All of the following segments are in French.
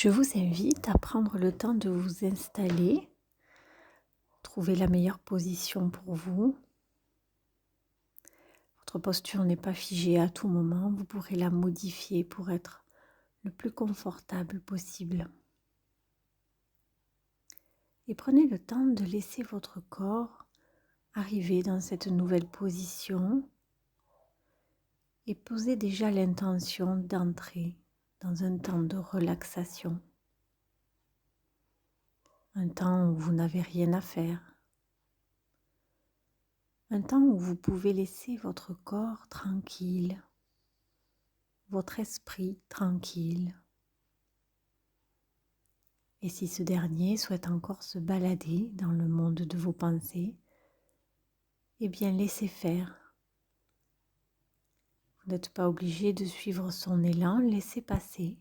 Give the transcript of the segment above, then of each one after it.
Je vous invite à prendre le temps de vous installer, trouver la meilleure position pour vous. Votre posture n'est pas figée à tout moment, vous pourrez la modifier pour être le plus confortable possible. Et prenez le temps de laisser votre corps arriver dans cette nouvelle position et posez déjà l'intention d'entrer dans un temps de relaxation. Un temps où vous n'avez rien à faire. Un temps où vous pouvez laisser votre corps tranquille, votre esprit tranquille. Et si ce dernier souhaite encore se balader dans le monde de vos pensées, eh bien laissez faire. Vous n'êtes pas obligé de suivre son élan, laissez passer,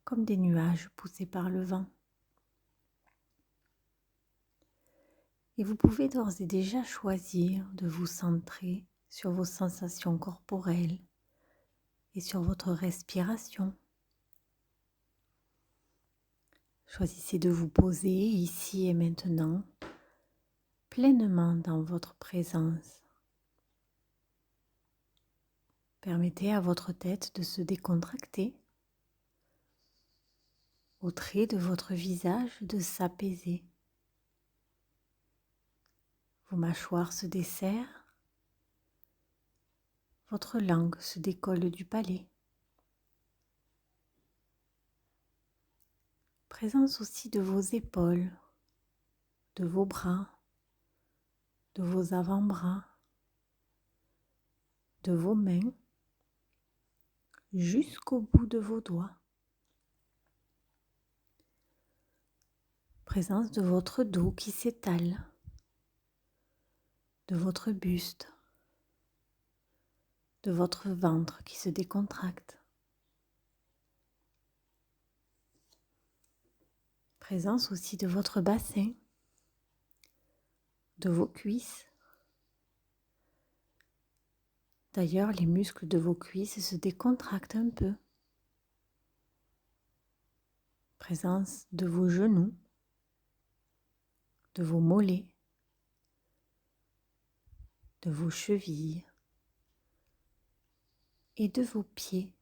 comme des nuages poussés par le vent. Et vous pouvez d'ores et déjà choisir de vous centrer sur vos sensations corporelles et sur votre respiration. Choisissez de vous poser ici et maintenant, pleinement dans votre présence. Permettez à votre tête de se décontracter, aux traits de votre visage de s'apaiser. Vos mâchoires se desserrent, votre langue se décolle du palais. Présence aussi de vos épaules, de vos bras, de vos avant-bras, de vos mains, jusqu'au bout de vos doigts. Présence de votre dos qui s'étale, de votre buste, de votre ventre qui se décontracte. Présence aussi de votre bassin, de vos cuisses. D'ailleurs, les muscles de vos cuisses se décontractent un peu. Présence de vos genoux, de vos mollets, de vos chevilles et de vos pieds,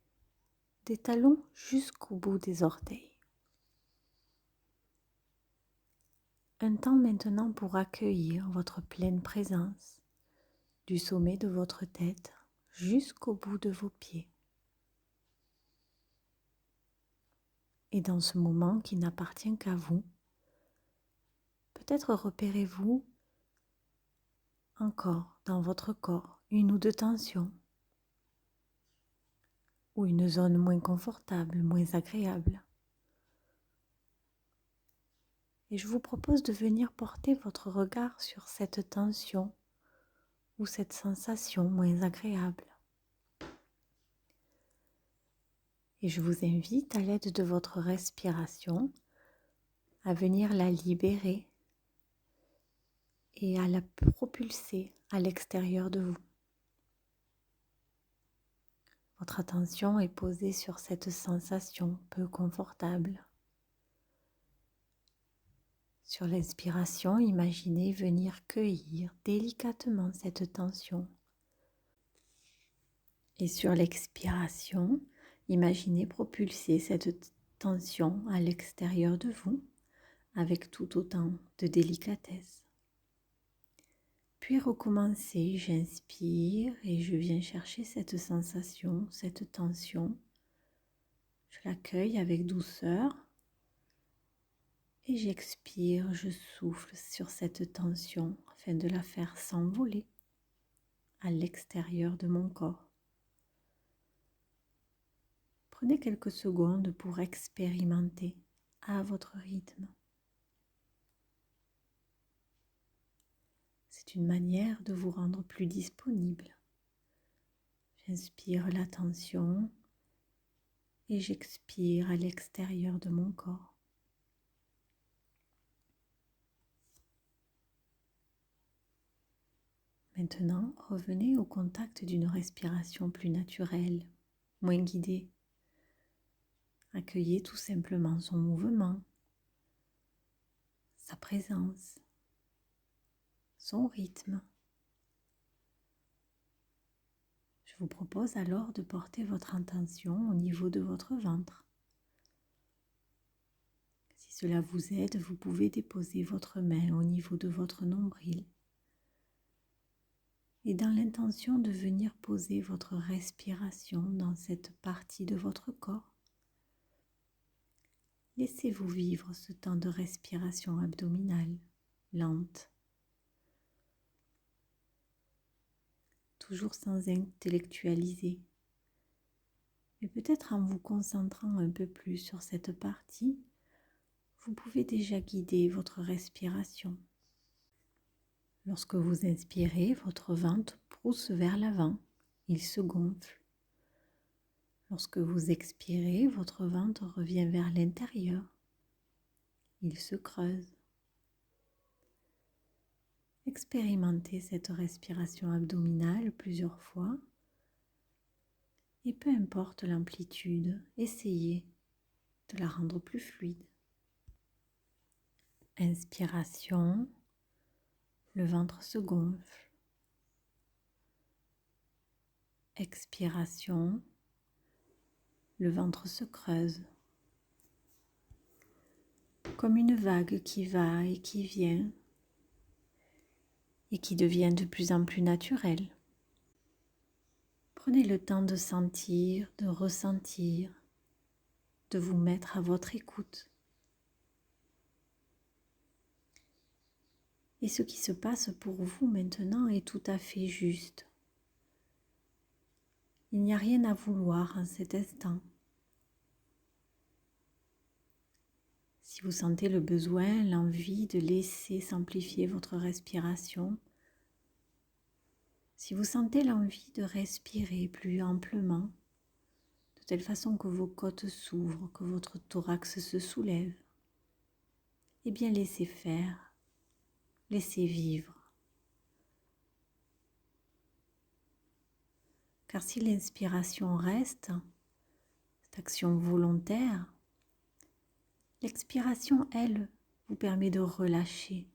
des talons jusqu'au bout des orteils. Un temps maintenant pour accueillir votre pleine présence du sommet de votre tête jusqu'au bout de vos pieds. Et dans ce moment qui n'appartient qu'à vous, peut-être repérez-vous encore dans votre corps une ou deux tensions ou une zone moins confortable, moins agréable. Et je vous propose de venir porter votre regard sur cette tension ou cette sensation moins agréable. Et je vous invite à l'aide de votre respiration à venir la libérer et à la propulser à l'extérieur de vous. Votre attention est posée sur cette sensation peu confortable. Sur l'inspiration, imaginez venir cueillir délicatement cette tension. Et sur l'expiration, imaginez propulser cette tension à l'extérieur de vous avec tout autant de délicatesse. Puis recommencez, j'inspire et je viens chercher cette sensation, cette tension. Je l'accueille avec douceur et j'expire, je souffle sur cette tension afin de la faire s'envoler à l'extérieur de mon corps. Prenez quelques secondes pour expérimenter à votre rythme. C'est une manière de vous rendre plus disponible. J'inspire la tension et j'expire à l'extérieur de mon corps. Maintenant, revenez au contact d'une respiration plus naturelle, moins guidée, Accueillez tout simplement son mouvement, sa présence, son rythme. Je vous propose alors de porter votre intention au niveau de votre ventre. Si cela vous aide, vous pouvez déposer votre main au niveau de votre nombril et dans l'intention de venir poser votre respiration dans cette partie de votre corps. Laissez-vous vivre ce temps de respiration abdominale, lente, toujours sans intellectualiser, mais peut-être en vous concentrant un peu plus sur cette partie, vous pouvez déjà guider votre respiration. Lorsque vous inspirez, votre ventre pousse vers l'avant, il se gonfle. Lorsque vous expirez, votre ventre revient vers l'intérieur, il se creuse. Expérimentez cette respiration abdominale plusieurs fois et peu importe l'amplitude, essayez de la rendre plus fluide. Inspiration, le ventre se gonfle. Expiration, le ventre se creuse. Comme une vague qui va et qui vient et qui devient de plus en plus naturelle. Prenez le temps de sentir, de ressentir, de vous mettre à votre écoute. Et ce qui se passe pour vous maintenant est tout à fait juste. Il n'y a rien à vouloir en cet instant. Si vous sentez le besoin, l'envie de laisser s'amplifier votre respiration, si vous sentez l'envie de respirer plus amplement, de telle façon que vos côtes s'ouvrent, que votre thorax se soulève, eh bien laissez faire, laissez vivre. Car si l'inspiration reste, cette action volontaire, l'expiration, elle, vous permet de relâcher.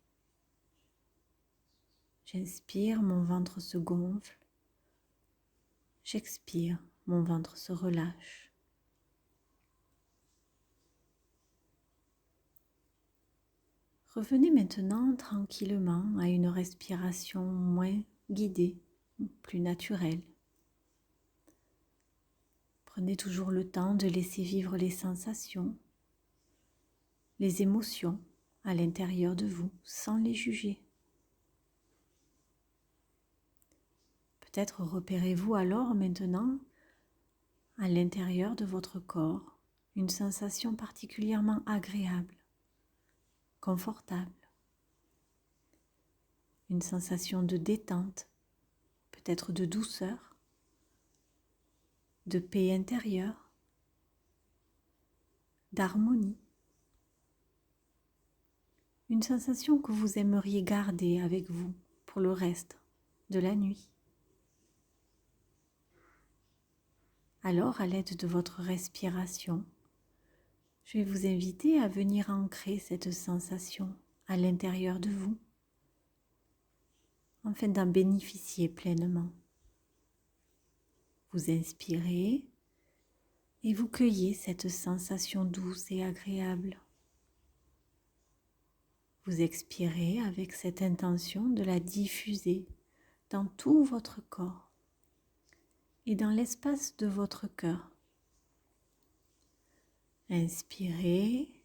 J'inspire, mon ventre se gonfle. J'expire, mon ventre se relâche. Revenez maintenant tranquillement à une respiration moins guidée, plus naturelle. Prenez toujours le temps de laisser vivre les sensations, les émotions à l'intérieur de vous, sans les juger. Peut-être repérez-vous alors maintenant, à l'intérieur de votre corps, une sensation particulièrement agréable, confortable, une sensation de détente, peut-être de douceur, de paix intérieure, d'harmonie. Une sensation que vous aimeriez garder avec vous pour le reste de la nuit. Alors, à l'aide de votre respiration, je vais vous inviter à venir ancrer cette sensation à l'intérieur de vous, afin d'en bénéficier pleinement. Vous inspirez et vous cueillez cette sensation douce et agréable. Vous expirez avec cette intention de la diffuser dans tout votre corps et dans l'espace de votre cœur. Inspirez,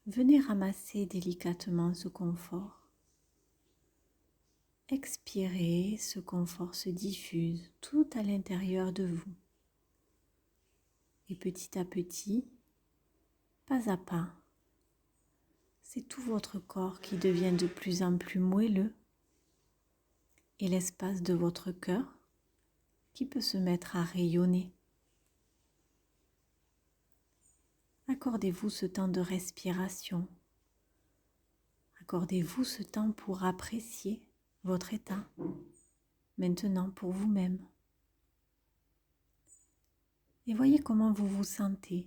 venez ramasser délicatement ce confort. Expirez, ce confort se diffuse tout à l'intérieur de vous. Et petit à petit, pas à pas, c'est tout votre corps qui devient de plus en plus moelleux et l'espace de votre cœur qui peut se mettre à rayonner. Accordez-vous ce temps de respiration. Accordez-vous ce temps pour apprécier votre état, maintenant pour vous-même. Et voyez comment vous vous sentez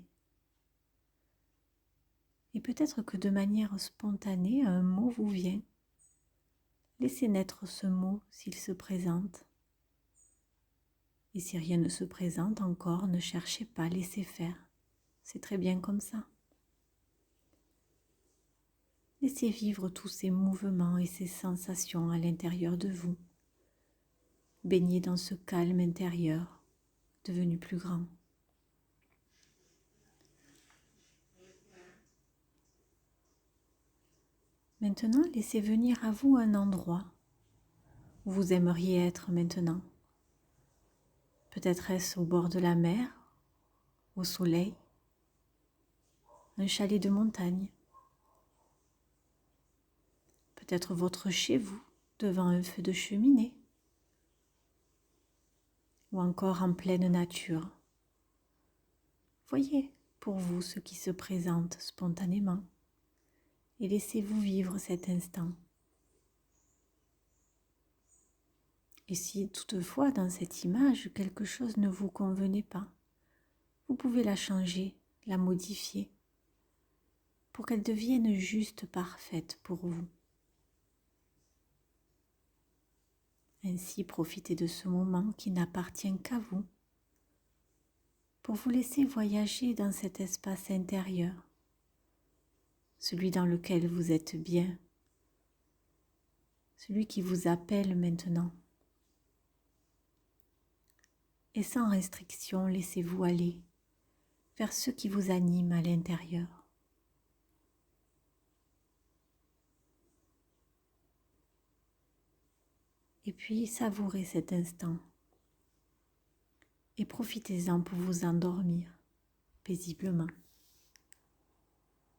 Et peut-être que de manière spontanée, un mot vous vient. Laissez naître ce mot s'il se présente. Et si rien ne se présente encore, ne cherchez pas, laissez faire. C'est très bien comme ça. Laissez vivre tous ces mouvements et ces sensations à l'intérieur de vous. Baignez dans ce calme intérieur, devenu plus grand. Maintenant, laissez venir à vous un endroit où vous aimeriez être maintenant. Peut-être est-ce au bord de la mer, au soleil, un chalet de montagne. Peut-être votre chez vous, devant un feu de cheminée, ou encore en pleine nature. Voyez pour vous ce qui se présente spontanément et laissez-vous vivre cet instant. Et si toutefois dans cette image quelque chose ne vous convenait pas, vous pouvez la changer, la modifier pour qu'elle devienne juste parfaite pour vous. Ainsi, profitez de ce moment qui n'appartient qu'à vous pour vous laisser voyager dans cet espace intérieur, celui dans lequel vous êtes bien, celui qui vous appelle maintenant. Et sans restriction, laissez-vous aller vers ce qui vous anime à l'intérieur. Et puis savourez cet instant et profitez-en pour vous endormir paisiblement.